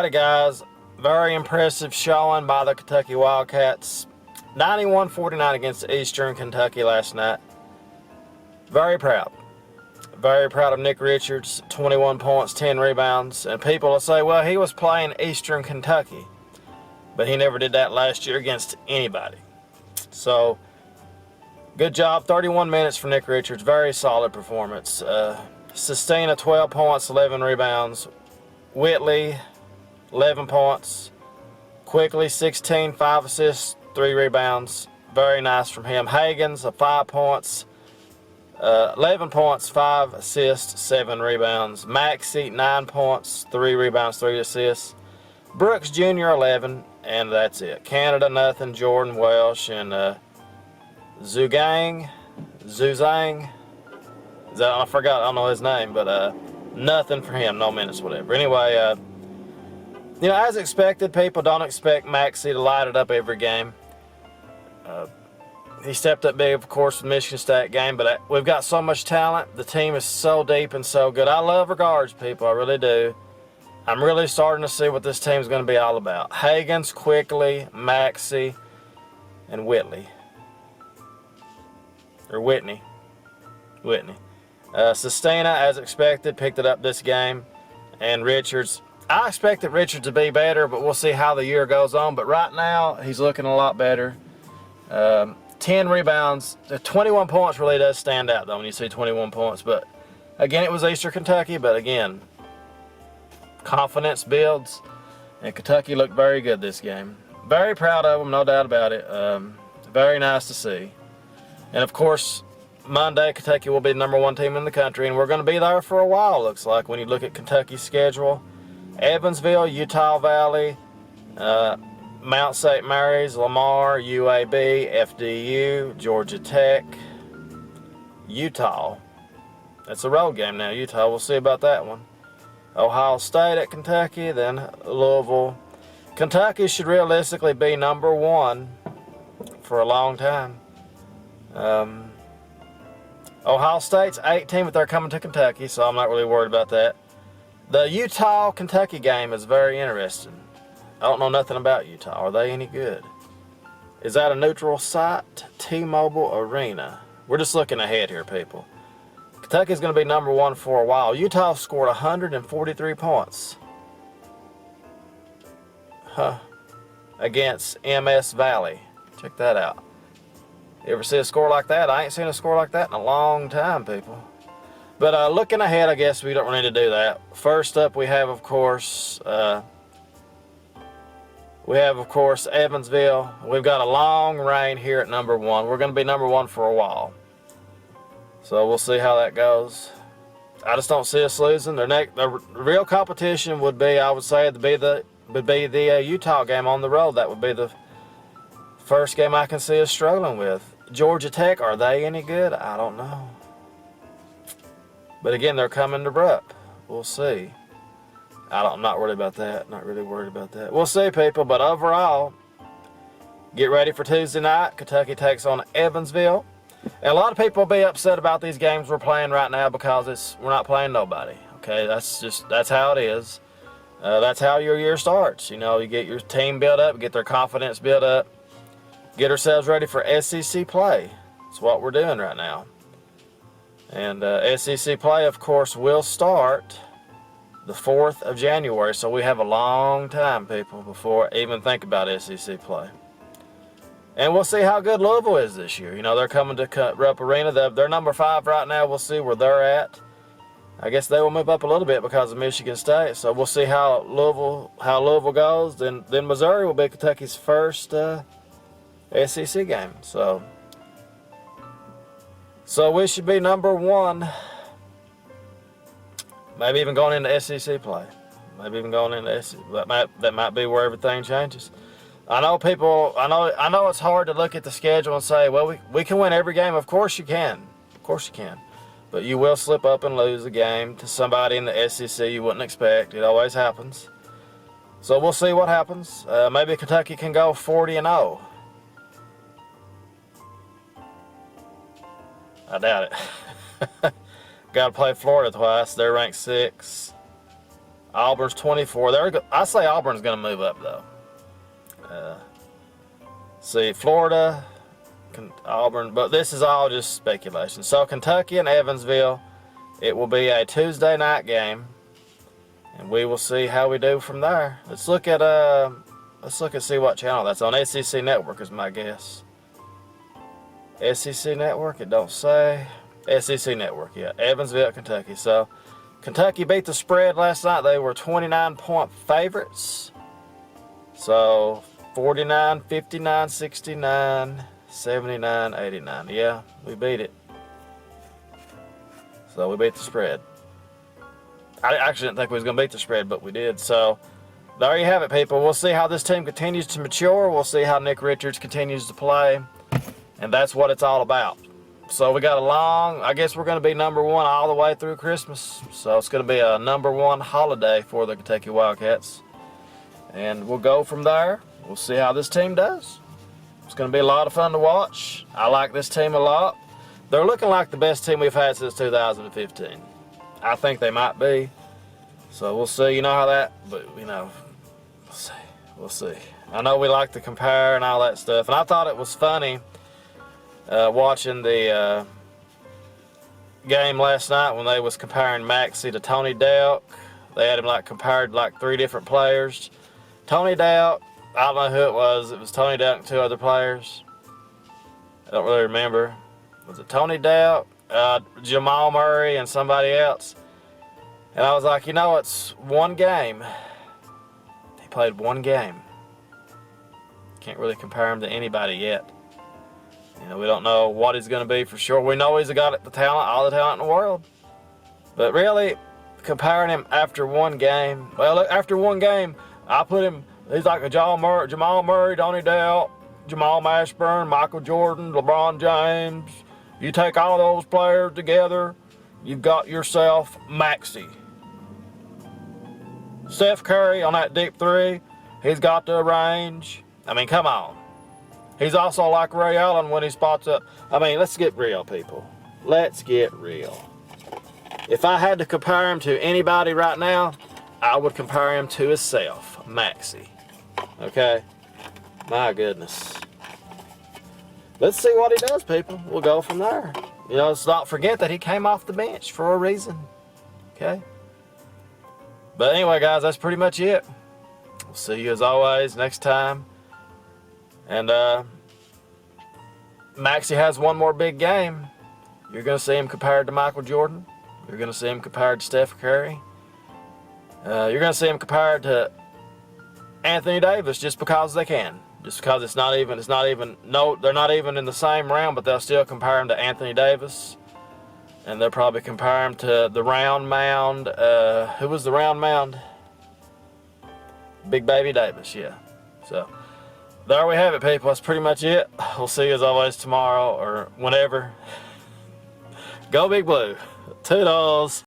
Alrighty guys, very impressive showing by the Kentucky Wildcats. 91-49 against Eastern Kentucky last night. Very proud. Very proud of Nick Richards, 21 points, 10 rebounds. And people will say, well, he was playing Eastern Kentucky. But he never did that last year against anybody. So, good job. 31 minutes for Nick Richards. Very solid performance. Sistina, 12 points, 11 rebounds. Whitley, 11 points. Quickly, 16, 5 assists, 3 rebounds. Very nice from him. Hagens, 5 points. 11 points, 5 assists, 7 rebounds. Maxey, 9 points, 3 rebounds, 3 assists. Brooks Jr., 11, and that's it. Canada, nothing. Jordan Welsh and Zuzang. I forgot, I don't know his name, but nothing for him, no minutes, whatever. Anyway, you know, as expected, people don't expect Maxey to light it up every game. He stepped up big, of course, with Michigan State game, but we've got so much talent. The team is so deep and so good. I love regards, people. I really do. I'm really starting to see what this team's going to be all about. Hagens, Quickly, Maxey, and Whitley. Or Whitney. Sistina, as expected, picked it up this game. And Richards, I expected Richards to be better, but we'll see how the year goes on. But right now, he's looking a lot better. 10 rebounds. 21 points really does stand out, though, when you see 21 points. But, again, it was Eastern Kentucky. But, again, confidence builds. And Kentucky looked very good this game. Very proud of them, no doubt about it. Very nice to see. And, of course, Monday, Kentucky will be the #1 team in the country. And we're going to be there for a while, looks like, when you look at Kentucky's schedule. Evansville, Utah Valley, Mount St. Mary's, Lamar, UAB, FDU, Georgia Tech, Utah. That's a road game now, Utah. We'll see about that one. Ohio State at Kentucky, then Louisville. Kentucky should realistically be #1 for a long time. Ohio State's 18, but they're coming to Kentucky, so I'm not really worried about that. The Utah-Kentucky game is very interesting. I don't know nothing about Utah. Are they any good? Is that a neutral site? T-Mobile Arena. We're just looking ahead here, people. Kentucky's going to be #1 for a while. Utah scored 143 points. Against MS Valley. Check that out. You ever see a score like that? I ain't seen a score like that in a long time, people. But looking ahead, I guess we don't really need to do that. First up, we have, of course, Evansville. We've got a long reign here at #1. We're going to be #1 for a while. So we'll see how that goes. I just don't see us losing. The real competition would be, I would say, the Utah game on the road. That would be the first game I can see us struggling with. Georgia Tech, are they any good? I don't know. But again, they're coming to Rupp. We'll see. I'm not worried about that. Not really worried about that. We'll see, people. But overall, get ready for Tuesday night. Kentucky takes on Evansville. And a lot of people will be upset about these games we're playing right now because we're not playing nobody. Okay, that's how it is. That's how your year starts. You know, you get your team built up, get their confidence built up, get ourselves ready for SEC play. That's what we're doing right now. And SEC play, of course, will start the 4th of January. So we have a long time, people, before even think about SEC play. And we'll see how good Louisville is this year. You know, they're coming to Rupp Arena. They're #5 right now. We'll see where they're at. I guess they will move up a little bit because of Michigan State. So we'll see how Louisville goes. Then Missouri will be Kentucky's first SEC game. So we should be #1. Maybe even going into SEC play. Maybe even going into SEC. That might be where everything changes. I know people. I know it's hard to look at the schedule and say, well, we can win every game. Of course you can. Of course you can. But you will slip up and lose a game to somebody in the SEC you wouldn't expect. It always happens. So we'll see what happens. Maybe Kentucky can go 40-0. I doubt it. Got to play Florida twice. They're ranked 6. Auburn's 24. I say Auburn's going to move up, though. See, Florida, Auburn, but this is all just speculation. So Kentucky and Evansville, it will be a Tuesday night game, and we will see how we do from there. Let's look at see what channel that's on. SEC Network is my guess. SEC Network, it don't say. SEC Network, yeah. Evansville, Kentucky. So Kentucky beat the spread last night. They were 29-point favorites. So 49, 59, 69, 79, 89. Yeah, we beat it. So we beat the spread. I actually didn't think we was going to beat the spread, but we did. So there you have it, people. We'll see how this team continues to mature. We'll see how Nick Richards continues to play. And that's what it's all about. So we got I guess we're going to be number one all the way through Christmas. So it's going to be a number one holiday for the Kentucky Wildcats. And we'll go from there. We'll see how this team does. It's going to be a lot of fun to watch. I like this team a lot. They're looking like the best team we've had since 2015. I think they might be. So we'll see. You know how that, but we'll see. We'll see. I know we like to compare and all that stuff. And I thought it was funny watching the game last night when they was comparing Maxey to Tony Delk. They had him compared like 3 different players. Tony Delk, I don't know who it was. It was Tony Delk and 2 other players. I don't really remember. Was it Tony Delk, Jamal Murray, and somebody else? And I was like, it's one game. He played one game. Can't really compare him to anybody yet. We don't know what he's going to be for sure. We know he's got the talent, all the talent in the world. But really, comparing him after one game, well, look, after one game, I put him, he's like a Jamal Murray, Tony Delk, Jamal Mashburn, Michael Jordan, LeBron James. You take all those players together, you've got yourself Maxey. Steph Curry on that deep 3, he's got the range. I mean, come on. He's also like Ray Allen when he spots up. I mean, let's get real, people. Let's get real. If I had to compare him to anybody right now, I would compare him to himself, Maxey. Okay? My goodness. Let's see what he does, people. We'll go from there. Let's not forget that he came off the bench for a reason. Okay? But anyway, guys, that's pretty much it. We'll see you as always next time. And Maxey has one more big game. You're going to see him compared to Michael Jordan. You're going to see him compared to Steph Curry. You're going to see him compared to Anthony Davis just because they can. Just because they're not even in the same round, but they'll still compare him to Anthony Davis. And they'll probably compare him to the round mound. Who was the round mound? Big Baby Davis, yeah. So there we have it, people. That's pretty much it. We'll see you as always tomorrow or whenever. Go Big Blue. Toodles.